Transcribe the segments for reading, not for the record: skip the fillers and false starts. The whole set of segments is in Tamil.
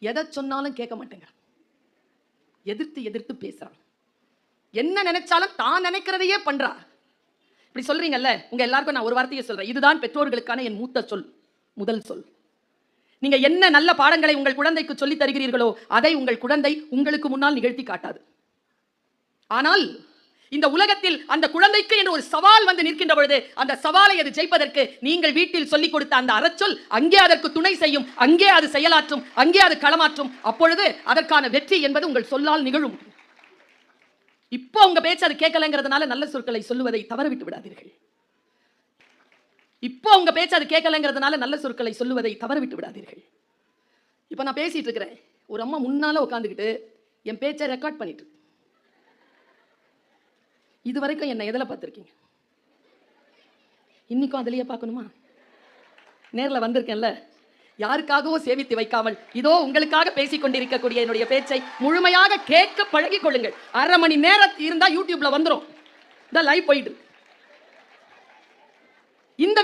எதை சொன்னாலும் கேட்க மாட்டேங்க, எதிர்த்து எதிர்த்து பேசுறான். என்ன நினைச்சாலும் தான் நினைக்கிறதையே பண்றா. இப்படி சொல்றீங்கல்ல, உங்க எல்லாருக்கும் நான் ஒரு வார்த்தையை சொல்றேன். இதுதான் பெற்றோர்களுக்கான என் மூத்த சொல், முதல் சொல். நீங்க என்ன நல்ல பாடங்களை உங்கள் குழந்தைக்கு சொல்லி தருகிறீர்களோ அதை உங்கள் குழந்தை உங்களுக்கு முன்னால் நிகழ்த்தி காட்டாது. ஆனால் இந்த உலகத்தில் அந்த குழந்தைக்கு என்று ஒரு சவால் வந்து நிற்கின்ற பொழுது அந்த சவாலை அது ஜெயிப்பதற்கு நீங்கள் வீட்டில் சொல்லிக் கொடுத்த அந்த அறச்சொல் அங்கே அதற்கு துணை செய்யும், அங்கே அது செயலாற்றும், அங்கே அது களமாற்றும். அப்பொழுது அதற்கான வெற்றி என்பது உங்கள் சொல்லால் நிகழும். இப்போ உங்க பேச்சு அது கேட்கலங்கிறதுனால நல்ல சொற்களை சொல்லுவதை தவறவிட்டு விடாதீர்கள். இப்போ உங்க பேச்சு அது கேட்கலங்கிறதுனால நல்ல சொற்களை சொல்லுவதை தவறவிட்டு விடாதீர்கள். இப்போ நான் பேசிட்டு இருக்கிறேன், ஒரு அம்மா முன்னால உட்காந்துக்கிட்டு என் பேச்சை ரெக்கார்ட் பண்ணிட்டு, இது வரைக்கும் என்ன எதில் பார்த்துருக்கீங்க? இன்னைக்கும் அதிலேயே பார்க்கணுமா? நேரில் வந்திருக்கேன்ல, யாருக்காகவோ சேமித்து வைக்காமல் இதோ உங்களுக்காக பேசிக் கொண்டிருக்கக்கூடிய என்னுடைய பேச்சை முழுமையாக கேட்க பழகிக் கொள்ளுங்கள். அரை மணி நேரம் இருந்தா யூடியூப்ல வந்துடும், இந்த லைவ் போயிட்டு. இந்த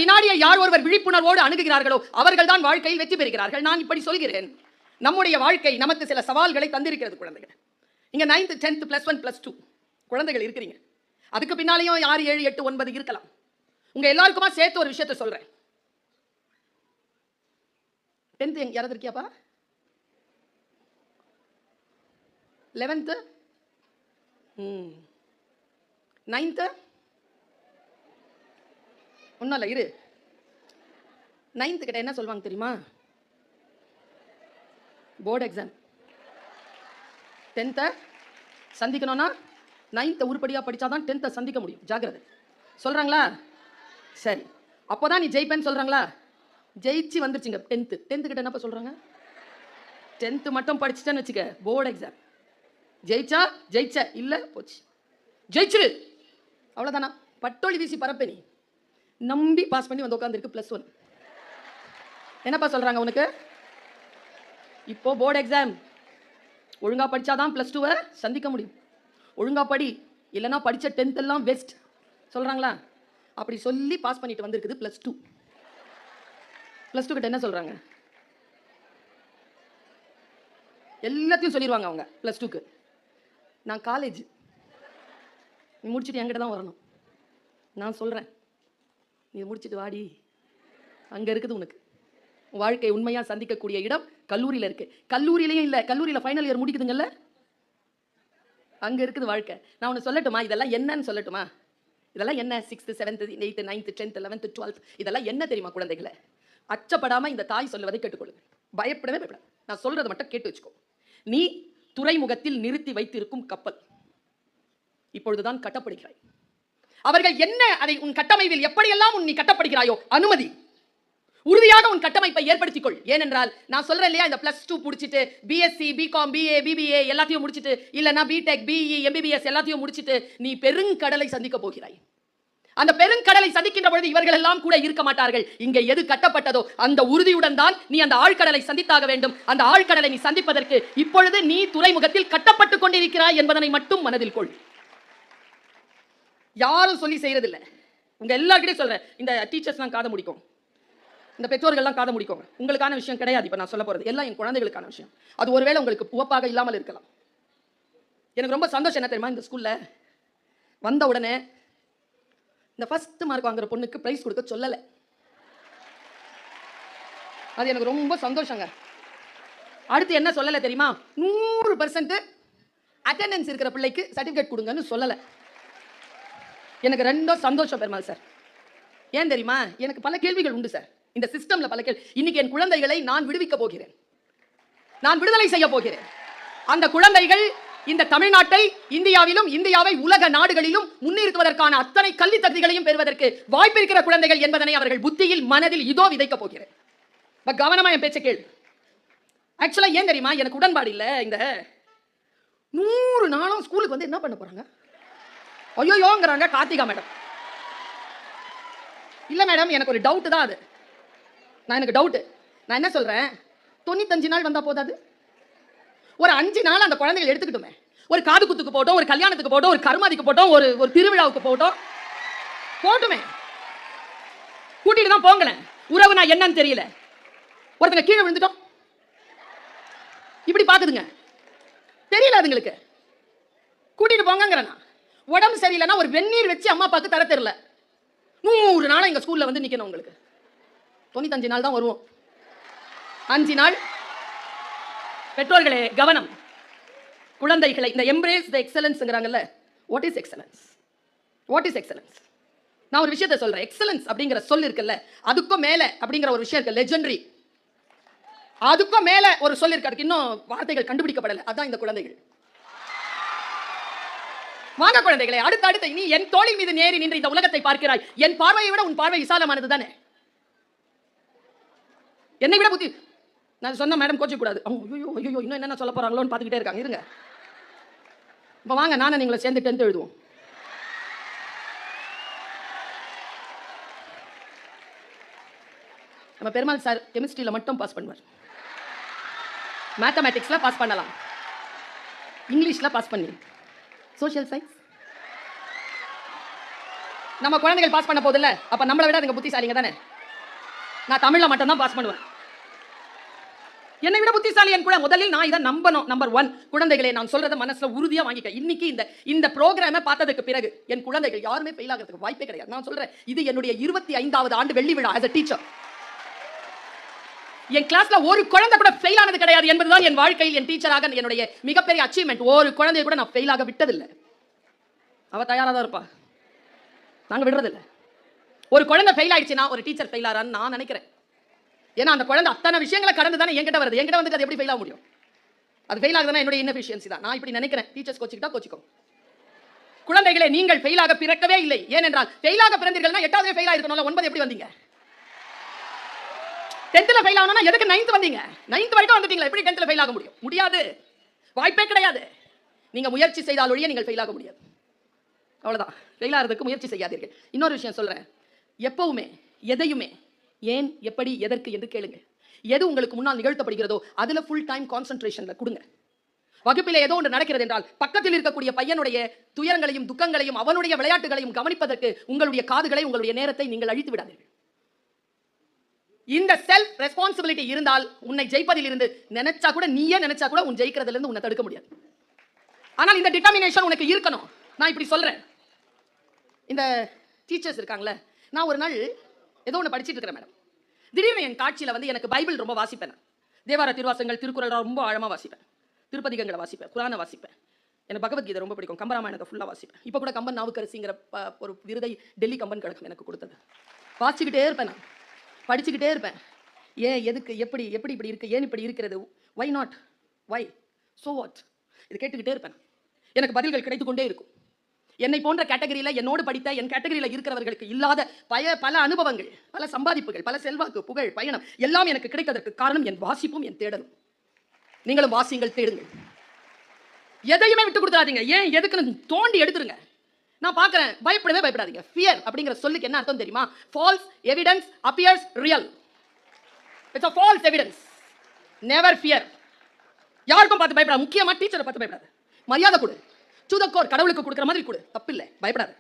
வினாடியை யார் ஒருவர் விழிப்புணர்வோடு அணுகுகிறார்களோ அவர்கள் தான் வாழ்க்கையில் வெற்றி பெறுகிறார்கள். நான் இப்படி சொல்கிறேன், நம்முடைய வாழ்க்கை நமக்கு சில சவால்களை தந்திருக்கிறது. குழந்தைகள் இங்க 9th 10th +1 +2 குழந்தைகள் இருக்கிறீங்க. அதுக்கு பின்னாலேயும் 6 7 8 9 இருக்கலாம். உங்க எல்லாருக்குமா சேர்த்து ஒரு விஷயத்தை சொல்றேன். 10th யாராவது இருக்கியாப்பா? 11th 9th ஒன்றும் இல்லை, இரு. 9th கிட்ட என்ன சொல்லுவாங்க தெரியுமா? Board exam. 10th சந்திக்கணும்னா 9th உருப்படியாக படித்தாதான் 10th சந்திக்க முடியும். ஜாக்கிரதை. சொல்கிறாங்களா? சரி, அப்போதான் நீ ஜெயிப்பேன்னு சொல்கிறாங்களா? ஜெயிச்சு வந்துருச்சுங்க 10th கிட்ட என்னப்பா சொல்கிறாங்க? 10th மட்டும் படிச்சுட்டேன்னு வச்சுக்க, போர்டு எக்ஸாம் ஜெயிச்சா ஜெயிச்ச, இல்லை போச்சு. ஜெயிச்சிரு, அவ்வளோதானா? பட்டோலி வீசி பரப்ப நீ நம்பி பாஸ் பண்ணி வந்து உட்காந்துருக்கு +1. என்னப்பா சொல்கிறாங்க உனக்கு? இப்போ போர்டு எக்ஸாம் ஒழுங்கா படிச்சாதான் +2 சந்திக்க முடியும். ஒழுங்கா படி, இல்லைன்னா படிச்ச 10th எல்லாம் வெஸ்ட் சொல்றாங்களா? அப்படி சொல்லி பாஸ் பண்ணிட்டு வந்திருக்குது +2. +2 கிட்ட என்ன சொல்றாங்க? எல்லாத்தையும் சொல்லிடுவாங்க அவங்க. +2க்கு நான் காலேஜ், நீ முடிச்சுட்டு என்கிட்ட தான் வரணும். நான் சொல்றேன், நீ முடிச்சுட்டு வாடி, அங்க இருக்குது உனக்கு வாழ்க்கை உண்மையா சந்திக்கக்கூடிய இடம் கல்லூரியில் இருக்கு. கல்லூரியிலையும் இல்லை, கல்லூரியில் ஃபைனல் இயர் முடிக்குதுங்கல்ல, அங்கே இருக்குது வாழ்க்கை. நான் ஒன்று சொல்லட்டுமா? இதெல்லாம் என்னன்னு சொல்லட்டுமா? இதெல்லாம் என்ன? 6th 7th 8th 9th 10th 11th 12th இதெல்லாம் என்ன தெரியுமா குழந்தைகளை? அச்சப்படாமல் இந்த தாய் சொல்வதை கேட்டுக்கொள்ளுங்க, பயப்படவே பயப்பட. நான் சொல்றதை மட்டும் கேட்டு வச்சுக்கோ. நீ துறைமுகத்தில் நிறுத்தி வைத்திருக்கும் கப்பல் இப்பொழுதுதான் கட்டப்படுகிறாய். அவர்கள் என்ன அதை உன் கட்டமைப்பில் எப்படியெல்லாம் நீ கட்டப்படுகிறாயோ அனுமதி உறுதியாக உன் கட்டமைப்பை ஏற்படுத்திக்கொள். ஏனென்றால் நான் சொல்றேன் இல்லையா, இந்த +2 முடிச்சிட்டு BSc BCom BA BBA எல்லாத்தையும் முடிச்சிட்டு, இல்லைன்னா BTech BE MBBS எல்லாத்தையும் முடிச்சிட்டு நீ பெருங்கடலை சந்திக்க போகிறாய். அந்த பெருங்கடலை சந்திக்கின்ற பொழுது இவர்கள் எல்லாம் கூட இருக்க மாட்டார்கள். இங்கே எது கட்டப்பட்டதோ அந்த உறுதியுடன் தான் நீ அந்த ஆழ்கடலை சந்தித்தாக வேண்டும். அந்த ஆழ்கடலை நீ சந்திப்பதற்கு இப்பொழுது நீ துறைமுகத்தில் கட்டப்பட்டு கொண்டிருக்கிறாய் என்பதனை மட்டும் மனதில் கொள். யாரும் சொல்லி செய்யறதில்லை. உங்க எல்லார்கிட்டையும் சொல்றேன், இந்த டீச்சர்ஸ்லாம் காதை முடிக்கும், இந்த பெற்றோர்கள்லாம் காதை முடிக்கோங்க. உங்களுக்கான விஷயம் கிடையாது இப்போ நான் சொல்ல போகிறது, எல்லாம் என் குழந்தைகளுக்கான விஷயம். அது ஒருவேளை உங்களுக்கு உவப்பாக இல்லாமல் இருக்கலாம். எனக்கு ரொம்ப சந்தோஷம் என்ன தெரியுமா, இந்த ஸ்கூலில் வந்த உடனே இந்த ஃபர்ஸ்ட் மார்க் வாங்குற பொண்ணுக்கு ப்ரைஸ் கொடுக்க சொல்லலை. அது எனக்கு ரொம்ப சந்தோஷங்க. அடுத்து என்ன சொல்லலை தெரியுமா? 100% அட்டெண்டன்ஸ் இருக்கிற பிள்ளைக்கு சர்டிஃபிகேட் கொடுங்கன்னு சொல்லலை. எனக்கு ரெண்டும் சந்தோஷம் பெருமாள் சார். ஏன் தெரியுமா? எனக்கு பல கேள்விகள் உண்டு சார் இந்த சிஸ்டம்ல, பல கேள்வி. இன்னைக்கு என் குழந்தைகளை நான் விடுவிக்க போகிறேன், நான் விடுதலை செய்ய போகிறேன். அந்த குழந்தைகள் இந்த தமிழ்நாட்டை இந்தியாவிலும் இந்தியாவை உலக நாடுகளிலும் முன்னிறுத்துவதற்கான அத்தனை கல்வி தகுதிகளையும் பெறுவதற்கு வாய்ப்பு இருக்கிற குழந்தைகள் என்பதனை அவர்கள் புத்தியில் மனதில் இதோ விதைக்க போகிறேன். கவனமா என் பேச்சை கேள். ஆக்சுவலா ஏன் தெரியுமா எனக்கு உடன்பாடு இல்லை. இந்த 100 நாளும் ஸ்கூலுக்கு வந்து என்ன பண்ண போறாங்க? ஐயோங்கிறாங்க கார்த்திகா மேடம். இல்லை மேடம், எனக்கு ஒரு டவுட் தான் அது. எனக்கு டவுட்டு. நான் என்ன சொல்றேன், 95 நாள் வந்தா போதாது? ஒரு 5 நாள் அந்த குழந்தைகள் எடுத்துக்கிட்டுமே. ஒரு காது குத்துக்கு போட்டோம், ஒரு கல்யாணத்துக்கு போட்டோம், ஒரு கருமாதிக்கு போட்டோம், ஒரு திருவிழாவுக்கு போட்டோம், போட்டுமே. கூட்டிட்டு தான் போங்களேன். உறவு நான் என்னன்னு தெரியல, ஒருத்தங்க கீழே விழுந்துட்டோம், இப்படி பாக்குதுங்க, தெரியல அதுங்களுக்கு. கூட்டிட்டு போங்கிறேன். உடம்பு சரியில்லைன்னா ஒரு வெந்நீர் வச்சு அம்மா அப்பாவுக்கு தர தெரியல. 100 நாள் எங்க ஸ்கூல்ல வந்து நிக்கணும். உங்களுக்கு 95 நாள் தான் வருவோம். 5 நாள். பெற்றோர்களே கவனம். குழந்தைகளை இந்த எம்ப்ரேஸ் தி எக்ஸலன்ஸ்ங்கறாங்கல்ல, what is excellence? What is excellence? நான் ஒரு விஷயத்தை சொல்றேன். எக்ஸலன்ஸ் அப்படிங்கிற சொல் இருக்குல்ல, அதுக்கும் மேல அப்படிங்கிற ஒரு விஷயம் இருக்கு, லெஜெண்டரி. அதுக்கும் மேல ஒரு சொல் இருக்கு, அதுக்கு இன்னும் வார்த்தைகள் கண்டுபிடிக்கப்படல. அதான் இந்த குழந்தைகள். வாங்க குழந்தைகளே, அடுத்து நீ என் தோளின் மீது நேரி நின்று இந்த உலகத்தை பார்க்கிறாய். என் பார்வையை விட உன் பார்வை விசாலமானது தானே. என்னை விட புத்தி. நான் சொன்ன மேடம் கோச்சிக்க கூடாது. ஐயோ ஐயோ இன்னும் என்னென்ன சொல்ல போறாங்களோன்னு பார்த்துக்கிட்டே இருக்காங்க. இருங்க, இப்போ வாங்க நானும் நீங்களை சேர்ந்து 10th எழுதுவோம். நம்ம பெருமாள் சார் கெமிஸ்ட்ரியில் மட்டும் பாஸ் பண்ணுவார், மேத்தமேட்டிக்ஸில் பாஸ் பண்ணலாம், இங்கிலீஷில் பாஸ் பண்ணி, சோஷியல் சயின்ஸ் நம்ம குழந்தைகள் பாஸ் பண்ண போதில்ல, அப்போ நம்மளை விட அதுங்க புத்திசாலிங்க தானே. நான் தமிழில் மட்டும்தான் பாஸ் பண்ணுவேன். என்னை விட புத்திசாலி என் கூட. முதலில் நான் இதை நம்பணும். நம்பர் 1, குழந்தைகளை நான் சொல்றத மனசுல உறுதியா வாங்கிக்க. இன்னைக்கு இந்த ப்ரோக்ராமை பார்த்ததுக்கு பிறகு என் குழந்தைகள் யாருமே ஃபெயில் ஆகிறதுக்கு வாய்ப்பே கிடையாது. நான் சொல்றேன், இது என்னுடைய 25வது ஆண்டு வெள்ளி விழா as a teacher. என் கிளாஸ்ல ஒரு குழந்தை கூட ஃபெயில் ஆனது கிடையாது என்பதுதான் என் வாழ்க்கையில் என் டீச்சராக என்னுடைய மிகப்பெரிய அச்சீவ்மெண்ட். ஒரு குழந்தைய கூட நான் ஃபெயில் ஆக விட்டதில்லை. அவ தயாரா தான் இருப்பா, நாங்க விடுறதில்லை. ஒரு குழந்தை ஃபெயில் ஆயிடுச்சுன்னா ஒரு டீச்சர் ஃபெயில் ஆறான்னு நான் நினைக்கிறேன். ஏன்னா அந்த குழந்தை அத்தனை விஷயங்களை கடந்து தானே என்கிட்ட வருது. என்கிட்ட வந்து அது எப்படி ஃபெயில் ஆக முடியும்? அது ஃபெயில் ஆகுதுன்னா என்னுடைய இன்எஃபிஷியன்சி தான். நான் இப்படி நினைக்கிறேன். டீச்சர்ஸ் கோச்சிக்கிட்டா கோச்சிக்கோ. குழந்தைகளே, நீங்கள் ஃபெயில் ஆக பிறக்கவே இல்லை. ஏனென்றால் ஃபெயில் ஆக பிறந்தீர்கள்னா 8வது ஃபெயில் ஆயிருக்கணும்ல. 9 எப்படி வந்தீங்க? 10th ஃபெயில் ஆகணும்னா எதுக்கு 9th வந்தீங்க? 9th வரைக்கும் வந்துட்டீங்களா? எப்படி 10th ஃபெயில் ஆக முடியும்? முடியாது, வாய்ப்பே கிடையாது. நீங்க முயற்சி செய்தால் ஒழிய நீங்கள் ஃபெயில் ஆக முடியாது. அவ்வளவுதான். ஃபெயில் ஆகிறதுக்கு முயற்சி செய்யாதீர்கள். இன்னொரு விஷயம் சொல்றேன், எப்பவுமே எதையுமே ஏன், எப்படி, எதற்கு என்று கேளுங்க. எது உங்களுக்கு முன்னால் நிகழ்த்தப்படுகிறதோ அதுல ஃபுல் டைம் கான்சென்ட்ரேஷன்ல கொடுங்க. வகுப்பில் ஏதோ ஒன்று நடக்கிறது என்றால் பக்கத்தில் இருக்கக்கூடிய பையனுடைய துயரங்களையும் துக்கங்களையும் அவனுடைய விளையாட்டுகளையும் கவனிப்பதற்கு உங்களுடைய காதுகளை, உங்களுடைய நேரத்தை நீங்கள் அழித்து விடாதீர்கள். இந்த செல்ஃப் ரெஸ்பான்சிபிலிட்டி இருந்தால் உன்னை ஜெயிப்பதில் இருந்து நினைச்சா கூட, நீயே நினைச்சா கூட உன் ஜெயிக்கிறதுல இருந்து உன்னை தடுக்க முடியாது. ஆனால் இந்த டிட்டர்மினேஷன் உனக்கு இருக்கணும். நான் இப்படி சொல்றேன், இந்த டீச்சர்ஸ் இருக்காங்களே, நான் ஒரு நாள் ஏதோ ஒன்று படிச்சுட்டு இருக்கிறேன் மேடம். திடீர்னு என் காட்சியில் வந்து எனக்கு பைபிள் ரொம்ப வாசிப்பேன். தேவார திருவாசகங்கள், திருக்குறள் ரொம்ப ஆழமாக வாசிப்பேன். திருப்பதிகங்களை வாசிப்பேன், குரானை வாசிப்பேன். எனக்கு பகவத்கீதை ரொம்ப பிடிக்கும். கம்பராமாயணத்தை ஃபுல்லாக வாசிப்பேன். இப்போ கூட கம்பன் நாவுக்கரசிங்கிற ஒரு விருதை டெல்லி கம்பன் கழகம் எனக்கு கொடுத்தது. வாசிக்கிட்டே இருப்பேன், நான் படிச்சுக்கிட்டே இருப்பேன். ஏன், எதுக்கு, எப்படி எப்படி இப்படி இருக்கு, ஏன் இப்படி இருக்கிறது, why not, why, so what, இது கேட்டுக்கிட்டே இருப்பேன். எனக்கு பதில்கள் கிடைத்து கொண்டே இருக்கும். என்னை போன்ற கேட்டகரியில், என்னோடு படித்த என் கேட்டகரியில் இருக்கிறவர்களுக்கு இல்லாத பல அனுபவங்கள், பல சம்பாதிப்புகள், பல செல்வாக்கு, புகழ், பயணம் எல்லாம் எனக்கு கிடைத்ததற்கு காரணம் என் வாசிப்பும் என் தேடலும். நீங்களும் வாசிங்கள், தேடுங்கள். எதையுமே விட்டு கொடுத்துறாதீங்க. ஏன், எதுக்குன்னு தோண்டி எடுத்துருங்க. நான் பார்க்குறேன், பயப்படவே பயப்படாதீங்க. ஃபியர் அப்படிங்கிற சொல்லுக்கு என்ன அர்த்தம் தெரியுமா? Falls evidence appears real. It's a false evidence. never fear. யாருக்கும் பார்த்து பயப்படாத. முக்கியமா டீச்சரை பார்த்து பயப்படாத. மரியாதை கொடு. சுதக்கோர் கடவுளுக்கு கொடுக்கிற மாதிரி கொடு. தப்பில்லை, பயப்படாத.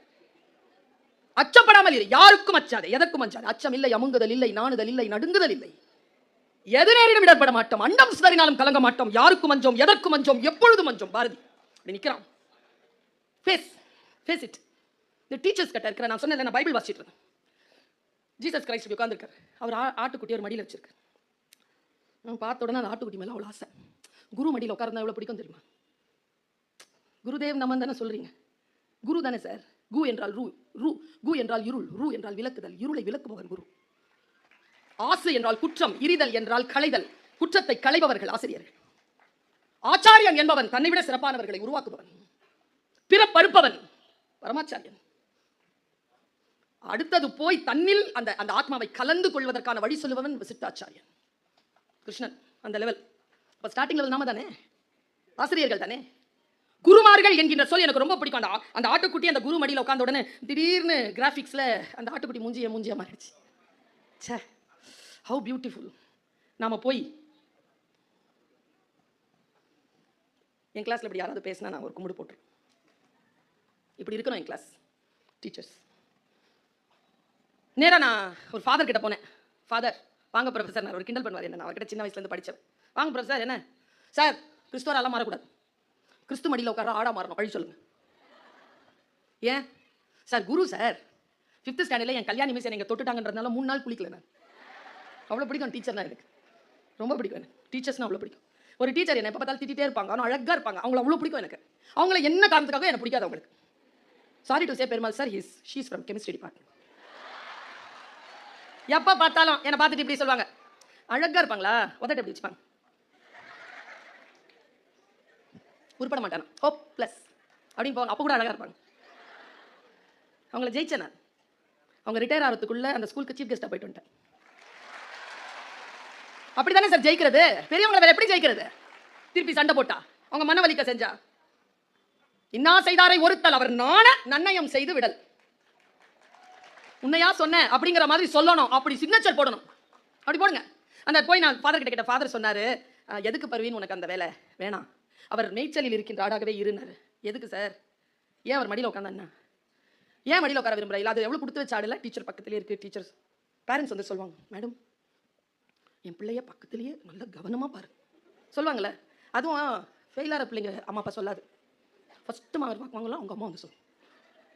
அச்சப்படாமல் இரு. யாருக்கும் அச்சாதே, எதற்கும் அஞ்சாதே. அச்சம் இல்லை, அமுங்குதல் இல்லை, நாணுதல் இல்லை, நடுங்குதல் இல்லை. எது நேரிடும் இடர்பட மாட்டோம், அண்டம் சிதறினாலும் கலங்க மாட்டோம். யாருக்கும் அஞ்சோம், எதற்கும் அஞ்சோம், எப்பொழுதும் அஞ்சோம். பாரதி அப்படி நிற்கிறான். Face it. இந்த டீச்சர்ஸ் கிட்ட இருக்கிற, நான் சொன்னேன், நான் பைபிள் வாசிச்சுட்டு இருந்தேன். ஜீசஸ் கிரைஸ்ட் உட்காந்துருக்காரு. அவர் ஆட்டுக்குட்டி ஒரு மடியில் வச்சிருக்காரு. நான் பார்த்த உடனே அந்த ஆட்டுக்குட்டி மேலே அவ்வளோ ஆசை. குரு மடியில் உட்கார்ந்தா எவ்வளோ பிடிக்கும் தெரியுமா? குருதேவ் நமன் தானே சொல்றீங்க, குரு தானே சார். கு என்றால் கு என்றால் இருள், ரு என்றால் விளக்குதல், இருளை விளக்குபவர் குரு. ஆசை என்றால் குற்றம், இரிதல் என்றால் களைதல், குற்றத்தை களைபவர்கள் ஆசிரியர்கள். ஆச்சாரியன் என்பவன் தன்னை விட சிறப்பானவர்களை உருவாக்குபவன், பிறப்பறுப்பவன் பரமாச்சாரியன். அடுத்தது போய் தன்னில் அந்த ஆத்மாவை கலந்து கொள்வதற்கான வழி சொல்லுபவன் விசிட்டாச்சாரியன். கிருஷ்ணன் அந்த லெவல். இப்போ ஸ்டார்டிங் லெவல் நாம தானே, ஆசிரியர்கள் தானே. குருமார்கள் என்கின்ற சொல் எனக்கு ரொம்ப பிடிக்கும். அந்த ஆட்டுக்குட்டி அந்த குரு மடியில் உட்கார்ந்த உடனே திடீர்னு கிராஃபிக்ஸில் அந்த ஆட்டுக்குட்டி மூஞ்சிய மாறிடுச்சு. சே, ஹவு பியூட்டிஃபுல். நாம போய் என் கிளாஸில் இப்படி யாராவது பேசினா நான் ஒரு கும்பிடு போட்டுருவேன். இப்படி இருக்கணும் என் கிளாஸ் டீச்சர்ஸ். நேராக நான் ஒரு ஃபாதர் கிட்ட போனேன். ஃபாதர், வாங்க ப்ரொஃபஸர், நான் ஒரு கிண்டல் பண்ணுவார் என்ன, நான் அவர்கிட்ட சின்ன வயசுலேருந்து படித்தேன். வாங்க ப்ரொஃபஸர், என்ன சார் கிறிஸ்துவரெல்லாம் மாறக்கூடாது, கிறிஸ்து மடியில் உட்கார ஆடா மாறணும், வழி சொல்லுங்கள். ஏன் சார்? குரு சார், 5th ஸ்டாண்டர்டில் என் கல்யாணி மிஸ் நீங்கள் தொட்டுட்டாங்கன்றதுனால 3 நாள் குளிக்கல. நான் அவ்வளோ பிடிக்கும் டீச்சர்னா, எனக்கு ரொம்ப பிடிக்கும். எனக்கு டீச்சர்ஸ்னால் அவ்வளோ பிடிக்கும். ஒரு டீச்சர் என்ன எப்போ பார்த்தாலும் திட்டிகிட்டே இருப்பாங்க, ஆனால் அழகாக இருப்பாங்க, அவங்கள அவ்வளோ பிடிக்கும் எனக்கு. அவங்கள என்ன காரணத்துக்காக எனக்கு பிடிக்காது அவங்களுக்கு. Sorry to say Perumal sir, she's from chemistry department. எப்போ பார்த்தாலும் என்னை பார்த்துட்டு இப்படி சொல்லுவாங்க, அழகாக இருப்பாங்களா, உதட்ட எப்படி வச்சுப்பாங்க, உருப்பட மாட்டானா, ஹோப் ப்ளஸ் அப்படின்னு போவாங்க. அப்போ கூட அழகாக இருப்பாங்க. அவங்கள ஜெயிச்சேன் நான். அவங்க ரிட்டையர் ஆகிறதுக்குள்ளே அந்த ஸ்கூலுக்கு சீஃப் கெஸ்ட்டாக போயிட்டு வந்துட்டேன். அப்படி தானே சார் ஜெயிக்கிறது? பெரியவங்களை வேற எப்படி ஜெயிக்கிறது? திருப்பி சண்டை போட்டா, அவங்க மன வலிக்க செஞ்சா, இன்னா செய்தாரை ஒருத்தல் அவர் நாண நன்னயம் செய்து விடல். உன்னையா சொன்ன அப்படிங்கிற மாதிரி சொல்லணும், அப்படி சிக்னேச்சர் போடணும், அப்படி போடுங்க. அந்த போய் நான் ஃபாதர் கிட்ட கேட்ட, ஃபாதர் சொன்னார், எதுக்கு பர்வீன் உனக்கு அந்த வேலை வேணாம், அவர் மேய்ச்சலில் இருக்கின்ற ஆடாகவே இருந்தார். எதுக்கு சார்? ஏன் அவர் மடியில் உட்காந்தா? ஏன் மடியில் உட்கார விரும்புகிறா? இல்லை அது எவ்வளோ கொடுத்து வச்ச ஆடல, டீச்சர் பக்கத்துலேயே இருக்குது. டீச்சர்ஸ் பேரண்ட்ஸ் வந்து சொல்லுவாங்க, மேடம் என் பிள்ளைய பக்கத்துலேயே நல்லா கவனமாக பாரு சொல்லுவாங்களே. அதுவும் ஃபெயிலாகிற பிள்ளைங்க அம்மா அப்பா சொல்லாது. ஃபஸ்ட்டு மார்க் வாங்குவாங்களோ அவங்க அம்மா வந்து சொல்லும்,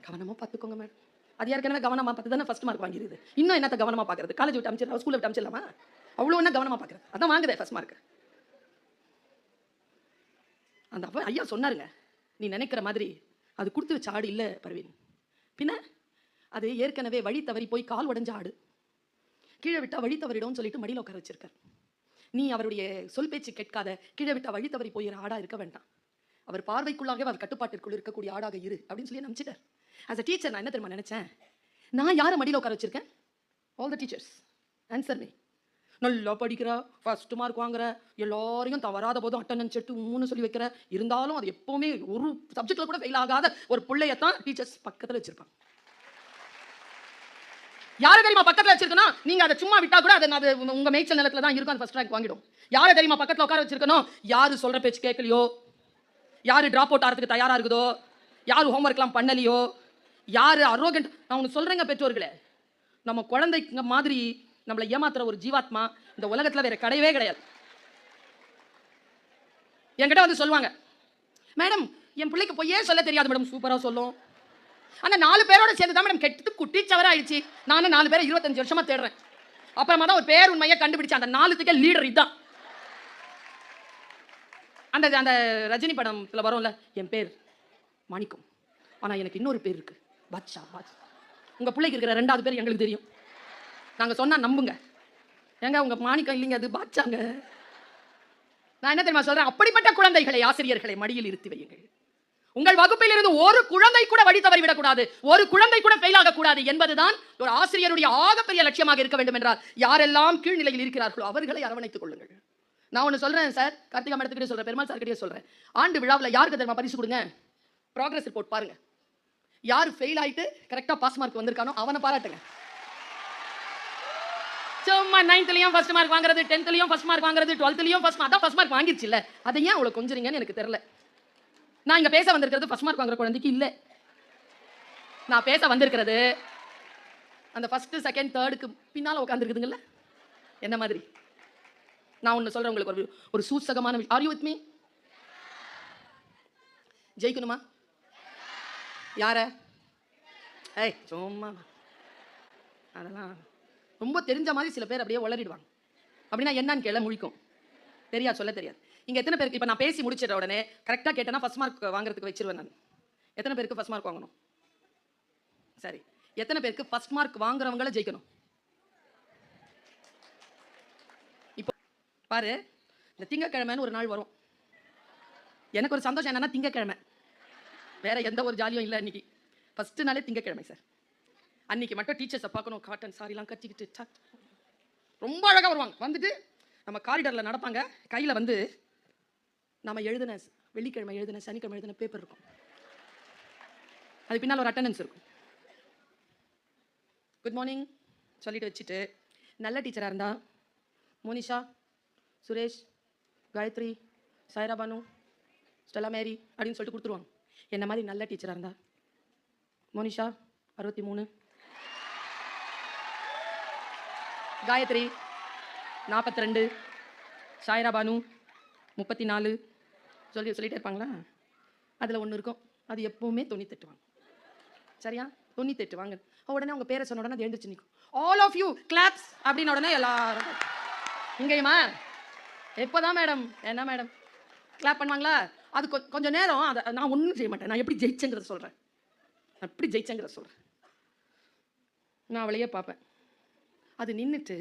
கவனமாக பார்த்துக்கோங்க மேடம். அது ஏற்கனவே கவனமாக பார்த்து தானே ஃபஸ்ட் மார்க் வாங்கிடுது. இன்னும் என்னத்தை கவனமாக பார்க்குறது? காலேஜ் விட்டு அமைச்சிடலாம், ஸ்கூலில் விட்டு அமைச்சிடலாமா? அவ்வளோ என்ன கவனமாக பார்க்குறது? அதான் வாங்குதே ஃபஸ்ட் மார்க். அந்த அப்பா ஐயா சொன்னாருங்க, நீ நினைக்கிற மாதிரி அது கொடுத்து வச்ச ஆடு இல்லை பர்வீன். பின்ன அது ஏற்கனவே வழி தவறி போய் கால் உடஞ்ச ஆடு, கீழே விட்டா வழி தவறிடும் சொல்லிட்டு மடியில் உட்கார வச்சிருக்கார். நீ அவருடைய சொல் பேச்சு கேட்காத, கீழே விட்டா வழி தவறி போயிற ஆடா இருக்க வேண்டாம், அவர் பார்வைக்குள்ளாகவே அவர் கட்டுப்பாட்டிற்குள் இருக்கக்கூடிய ஆடாக இரு அப்படின்னு சொல்லி நம்பிச்சிட்டார். ஆஸ் அ டீச்சர் நான் என்ன தெரியுமா நினைச்சேன்? நான் யாரை மடியில் உட்கார வச்சிருக்கேன்? All the teachers answer me. நல்லா படிக்கிற, ஃபர்ஸ்ட் மார்க் வாங்குற, எல்லாரையும் தவறாத போதும் அட்டண்டன்ஸ் எடுத்து 3 சொல்லி வைக்கிற, இருந்தாலும் அது எப்பவுமே ஒரு சப்ஜெக்ட்ல கூட ஃபெயில் ஆகாத ஒரு பிள்ளையத்தான் டீச்சர்ஸ் பக்கத்தில் வச்சிருப்பாங்க. யாரை தெரியுமா பக்கத்தில் வச்சிருக்கணும்? நீங்க அதை சும்மா விட்டா கூட அது உங்க மேய்ச்சல் நிலத்துல தான் இருக்கும், அது ஃபர்ஸ்ட் ரேங்க் வாங்கிடும். யாரை தெரியுமா பக்கத்தில் உட்கார வச்சிருக்கணும்? யாரு சொல்ற பேச்சு கேட்கலையோ, யாரு டிராப் அவுட் ஆகிறதுக்கு தயாரா இருக்குதோ, யாரு ஹோம்ஒர்க்லாம் பண்ணலையோ, யாரு அரோகண்ட். நான் ஒன்று சொல்றேங்க பெற்றோர்களே, நம்ம குழந்தைங்க மாதிரி நம்மளை ஏமாத்துற ஒரு ஜீவாத்மா இந்த உலகத்தில் வேற கிடையவே கிடையாது. என்கிட்ட வந்து சொல்லுவாங்க, மேடம் என் பிள்ளைக்கு பொய்யே சொல்ல தெரியாது மேடம், சூப்பராக சொல்லும், ஆனால் 4 பேரோட சேர்ந்து தான் மேடம் கெட்டு குட்டி சவராயிடுச்சு. நானும் 4 பேரை 25 வருஷமா தேடுறேன். அப்புறமா தான் ஒரு பேர் உண்மையை கண்டுபிடிச்சேன். அந்த 4த்துக்கே லீடர் இதுதான். அந்த அந்த ரஜினி படத்தில் வரும்ல, என் பேர் மாணிக்கம், ஆனால் எனக்கு இன்னொரு பேர் இருக்கு, பாட்ஷா. உங்கள் பிள்ளைக்கு இருக்கிற 2வது பேர் எங்களுக்கு தெரியும், நாங்கள் சொன்னால் நம்புங்க. ஏங்க உங்கள் மாணிக்கம் இல்லைங்க, அது பாட்சாங்க. நான் என்ன தெரியுமா சொல்கிறேன்? அப்படிப்பட்ட குழந்தைகளை ஆசிரியர்களை மடியில் இருத்தி வையுங்கள். உங்கள் வகுப்பில் இருந்து ஒரு குழந்தை கூட வழி தவறிவிடக்கூடாது, ஒரு குழந்தை கூட ஃபெயில் ஆகக்கூடாது என்பதுதான் ஒரு ஆசிரியருடைய ஆகப்பெரிய லட்சியமாக இருக்க வேண்டும். என்றால் யாரெல்லாம் கீழ்நிலையில் இருக்கிறார்களோ அவர்களை அரவணைத்துக் கொள்ளுங்கள். நான் ஒன்று சொல்கிறேன் சார், கார்த்திகா மேடத்துக்கிட்டே சொல்கிறேன், பெருமாள் சார் கிட்டே சொல்கிறேன், ஆண்டு விழாவில் யாருக்கு தெரியுமா பரிசு கொடுங்க? ப்ராக்ரஸ் ரிப்போர்ட் பாருங்க, யார் ஃபெயில் ஆகிட்டு கரெக்டாக பாஸ் மார்க் வந்திருக்கானோ அவனை பாராட்டுங்க. சும்மா 9th ஃபர்ஸ்ட் மார்க் வாங்குறது, 10th ஃபர்ஸ்ட் மார்க் வாங்குறது, 12th ஃபர்ஸ்ட் மார்க், அதான் ஃபர்ஸ்ட் மார்க் வாங்கிருச்சு இல்லை, அதை ஏன் அவ்வளோ கொஞ்சறீங்கன்னு எனக்கு தெரியல. நான் இங்கே பேச வந்திருக்கிறது ஃபர்ஸ்ட் மார்க் வாங்குற குழந்தைக்கு இல்லை, நான் பேச வந்திருக்கிறது அந்த ஃபர்ஸ்ட் செகண்ட் தேர்டுக்கு பின்னால் உட்காந்துருக்குதுங்கல்ல என்ன மாதிரி. நான் ஒன்று சொல்கிறேன் உங்களுக்கு, ஒரு சூசகமான விஷயம். Are you with me? ஜெயிக்கணுமா? யார? ஏய் சும்மா, அதெல்லாம் ரொம்ப தெரிஞ்ச மாதிரி சில பேர் அப்படியே உளறிடுவாங்க. அப்படின்னா என்னன்னு கேள முழிக்கும், தெரியாது, சொல்ல தெரியாது. இங்கே எத்தனை பேருக்கு இப்போ நான் பேசி முடிச்சிட உடனே கரெக்டாக கேட்டேன்னா ஃபர்ஸ்ட் மார்க் வாங்குறதுக்கு வச்சிருவேன் நான். எத்தனை பேருக்கு ஃபர்ஸ்ட் மார்க் வாங்கணும்? சரி, எத்தனை பேருக்கு ஃபர்ஸ்ட் மார்க் வாங்குறவங்கள ஜெயிக்கணும்? இப்போ பாரு, இந்த திங்கக்கிழமைன்னு ஒரு நாள் வரும், எனக்கு ஒரு சந்தோஷம் என்னன்னா திங்கக்கிழமை, வேற எந்த ஒரு ஜாலியும் இல்லை. அன்னைக்கு ஃபர்ஸ்ட் நாளே திங்கக்கிழமை சார். அன்னைக்கு மட்டும் டீச்சர்ஸை பார்க்கணும், காட்டன் சாரிலாம் கட்டிக்கிட்டு ரொம்ப அழகாக வருவாங்க. வந்துட்டு நம்ம காரிடரில் நடப்பாங்க, கையில் வந்து நம்ம எழுதின வெள்ளிக்கிழமை எழுதின சனிக்கிழமை எழுதின பேப்பர் இருக்கும், அது பின்னால் ஒரு அட்டண்டன்ஸ் இருக்கும். குட் மார்னிங் சொல்லிட்டு வச்சுட்டு, நல்ல டீச்சராக இருந்தா மோனிஷா, சுரேஷ், காயத்ரி, சாய்ரா பானு, ஸ்டெல்லா மேரி அப்படின்னு சொல்லிட்டு கொடுத்துருவாங்க. என்ன மாதிரி நல்ல டீச்சராக இருந்தா மோனிஷா 63, காயத்ரி 42, ஷாயிரா பானு 34 சொல்லிட்டே இருப்பாங்களா? அதில் ஒன்று இருக்கும், அது எப்பவுமே 98 வாங்க. சரியா? 98 வாங்க. உடனே அவங்க பேரை சொன்ன உடனே அது எழுந்துச்சு நிற்கும். ஆல் ஆஃப் யூ கிளாப்ஸ் அப்படின்னு உடனே எல்லாரும் இங்கேயுமா எப்போதான் மேடம் என்ன மேடம் கிளாப் பண்ணுவாங்களா? அது கொஞ்சம் நேரம் அதை நான் ஒன்றும் செய்ய மாட்டேன். நான் எப்படி ஜெயிச்சேங்கிறத சொல்கிறேன். நான் அவளையே பார்ப்பேன். அது நின்றுட்டு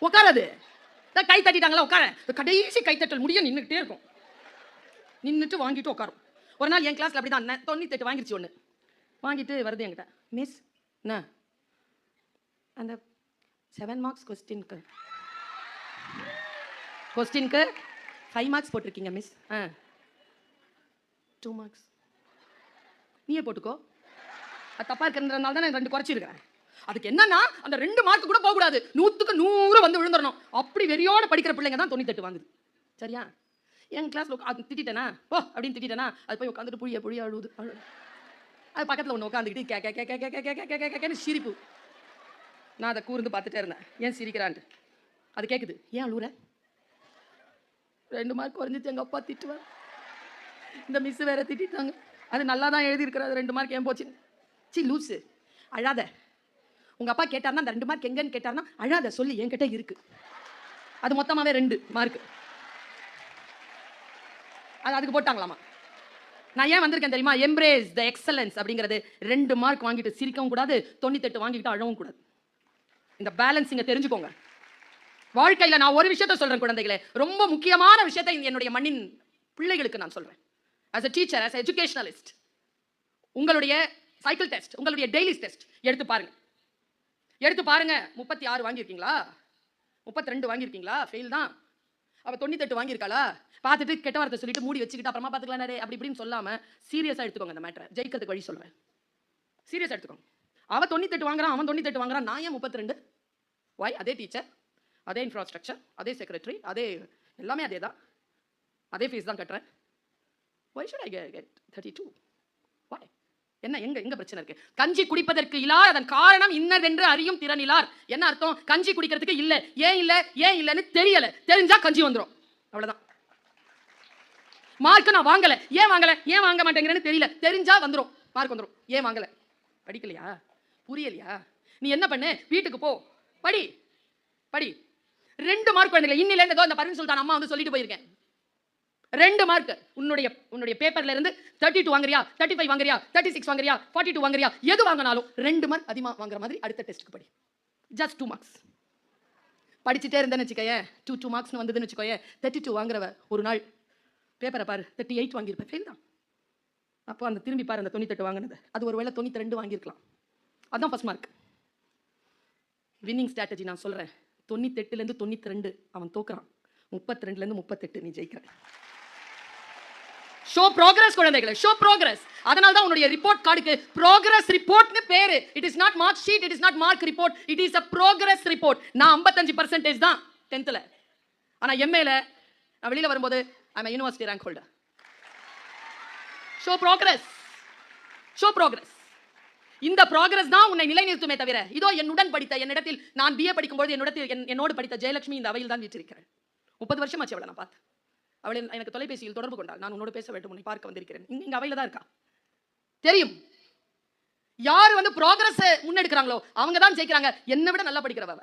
உட்காராது. கை தட்டிட்டாங்களா உட்கார, கடைசி கைத்தட்டல் முடிய நின்றுக்கிட்டே இருக்கும். நின்றுட்டு வாங்கிட்டு உட்காரும். ஒரு நாள் என் கிளாஸில் அப்படி தான் 98 வாங்கிருச்சு. ஒன்று வாங்கிட்டு வருது என்கிட்ட, மிஸ் என்ன அந்த 7 மார்க்ஸ் கொஸ்டினுக்கு 5 மார்க்ஸ் போட்டிருக்கீங்க மிஸ். 2 மார்க்ஸ் நீயே போட்டுக்கோ. அது தப்பா இருக்கிறதுனால தான் நான் 2 குறைச்சிருக்கிறேன். அதுக்கு என்னன்னா அந்த 2 மார்க் கூட போகக்கூடாது, 100க்கு 100 வந்து விழுந்துடணும். அப்படி வெறியோட படிக்கிற பிள்ளைங்க தான் 98 வாங்குது. சரியா? என் கிளாஸில் அது திட்டேனா ஓ அப்படின்னு திட்டேனா, அது போய் உட்காந்துட்டு புழிய அழுவுது. அது பக்கத்தில் ஒன்று உட்காந்துக்கிட்டு கேன்னு சிரிப்பு. நான் அதை கூர்ந்து பார்த்துட்டே இருந்தேன், ஏன் சிரிக்கிறான்ட்டு. அது கேட்குது, ஏன் அழுவுற? 2 மார்க் குறைஞ்சிச்சு, எங்கள் அப்பா திட்டுவார், இந்த மிஸ் வேற திட்டாங்க, அது நல்லா தான் எழுதியிருக்கிறாரு, 2 மார்க் ஏன் போச்சு? சி லூஸு, அழாத. உங்கள் அப்பா கேட்டார்னா அந்த 2 மார்க் எங்கன்னு கேட்டார்னா அழாத சொல்லி, என்கிட்ட இருக்கு. அது மொத்தமாகவே 2 மார்க்கு. அது அதுக்கு போட்டாங்களாமா. நான் ஏன் வந்திருக்கேன் தெரியுமா? எம்ப்ரேஸ் த எக்ஸலன்ஸ் அப்படிங்கிறது. 2 மார்க் வாங்கிட்டு சிரிக்கவும் கூடாது, 98 வாங்கிட்டு அழவும் கூடாது. இந்த பேலன்ஸிங்க தெரிஞ்சுக்கோங்க. வாழ்க்கையில் நான் ஒரு விஷயத்த சொல்றேன் குழந்தைகளே, ரொம்ப முக்கியமான விஷயத்தை என்னுடைய மண்ணின் பிள்ளைகளுக்கு நான் சொல்றேன். as a teacher, as an educationalist, உங்களுடைய சைக்கிள் டெஸ்ட், உங்களுடைய டெய்லி டெஸ்ட் எடுத்து பாருங்க. 36 வாங்கியிருக்கீங்களா? 32 வாங்கியிருக்கீங்களா? ஃபெயில் தான். அவ 98 வாங்கியிருக்காளா? பார்த்துட்டு கெட்ட வார்த்தை சொல்லிட்டு மூடி வச்சுக்கிட்டு அப்புறமா பார்த்துக்கலாம் அப்படி இப்படின்னு சொல்லாம சீரியஸா எடுத்துக்கோங்க. இந்த மேட்டரை ஜெயிக்கிறதுக்கு வழி சொல்றேன். சீரியஸா எடுத்துக்கோங்க. அவ 98 வாங்குறான், அவன் 98 வாங்குறான், நான் ஏன் 32? வாய்? அதே டீச்சர், அதே இன்ஃப்ராஸ்ட்ரக்சர், அதே செக்ரட்டரி, அதே எல்லாமே அதே தான், அதே ஃபீஸ் தான் கட்டுறேன். why should I get 32? why? என்ன எங்க பிரச்சனை இருக்கு? கஞ்சி குடிப்பதற்கு இல்லார், அதன் காரணம் இன்னதென்று அறியும் திறனிலார். என்ன அர்த்தம்? கஞ்சி குடிக்கிறதுக்கு இல்ல. ஏன் இல்லன்னு தெரியல. தெரிஞ்சா கஞ்சி வந்துடும். அவ்வளவுதான். மார்க் நான் வாங்கல, ஏன் வாங்க மாட்டேங்கிறேன்னு தெரியல. தெரிஞ்சா வந்துடும், மார்க் வந்துடும். ஏன் வாங்கல? படிக்கலையா? புரியலையா? நீ என்ன பண்ணு, வீட்டுக்கு போ, படி. 2 மார்க் குழந்தைகள். இன்னில இருந்து அந்த பர்வீன் சுல்தான் அம்மா வந்து சொல்லிட்டு போயிருக்கேன். 2 மார்க் உன்னுடைய பேப்பர்ல இருந்து 32 வாங்குறியா, 35 வாங்குறியா, 36 வாங்குறியா, 42 வாங்குறியா, எது வாங்கினாலும் 2 மார்க் அதிகமா வாங்குற மாதிரி அடுத்த டெஸ்ட்டுக்கு படி. ஜஸ்ட் 2 மார்க்ஸ் படிச்சுட்டே இருந்தேன்னு வச்சுக்கோயே, 2 மார்க்ஸ்னு வந்ததுன்னு வச்சுக்கோயே, 32 வாங்குறவ ஒரு நாள் பேப்பரை பாரு 38 வாங்கியிருப்பேன், ஃபெயில் தான். அப்போ அந்த திரும்பி பாரு அந்த 98 வாங்கினது, அது ஒரு வேளை 92 வாங்கியிருக்கலாம். அதுதான் ஃபர்ஸ்ட் மார்க். வின்னிங் ஸ்ட்ராட்டஜி நான் சொல்றேன். 98லேருந்து 92 அவன் தோக்குறான், 32லேருந்து 38 நீ ஜெயிக்கிற. ஷோ ப்ரோக்ரஸ் குழந்தைகளே, ஷோ ப்ரோக்ரஸ். அதனால தான் உன்னுடைய ரிப்போர்ட் கார்டுக்கு ப்ரோக்ரஸ் ரிப்போர்ட்னு பேரு. It is not mark sheet, it is not mark report, it is a progress report. நான் 55% தான் 10th. ஆனா எம்ஏல நான் வெளியில வரும்போது I am university rank holder. Show progress. இந்த ப்ரோக்ரஸ் தான் உன்னை நிலைநிறுத்துமே தவிர, இதோ என்னுடன் படித்த, என்னிடத்தில் நான் பிஏ படிக்கும்போது என்னோடு படித்த ஜெயலட்சுமி இந்த அவையில் தான் வீற்றிருக்கிறேன். 30 வருஷமாச்சு அவளை நான் பார்த்தேன். அவளை எனக்கு தொலைபேசியில் தொடர்பு கொண்டாள். நான் உன்னோட பேச வேண்டும், உன்னை பார்க்க வந்திருக்கிறேன். இங்க அவையில தான் இருக்கா. தெரியும் யார் வந்து ப்ரோக்ரஸ் முன்னெடுக்கிறாங்களோ அவங்க தான் ஜெயிக்கிறாங்க. என்னை விட நல்லா படிக்கிறவ.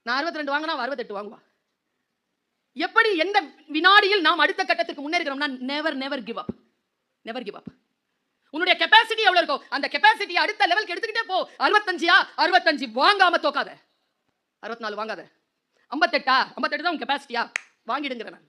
நான் 62 வாங்கினா 68 வாங்குவா. எப்படி எந்த வினாடியில் நாம் அடுத்த கட்டத்துக்கு முன்னேறுகிறோம்னா நெவர் கிவ் அப். உன்னுடைய கெபாசிட்டி எவ்வளவு இருக்கோ அந்த கெபாசிட்டியை அடுத்த லெவலுக்கு எடுத்துக்கிட்டே போ. 65 வாங்காம தோக்காத. 64 வாங்காத. 58 தான் உன் கெபாசிட்டியா, வாங்கிடுங்கிறேன் நான்.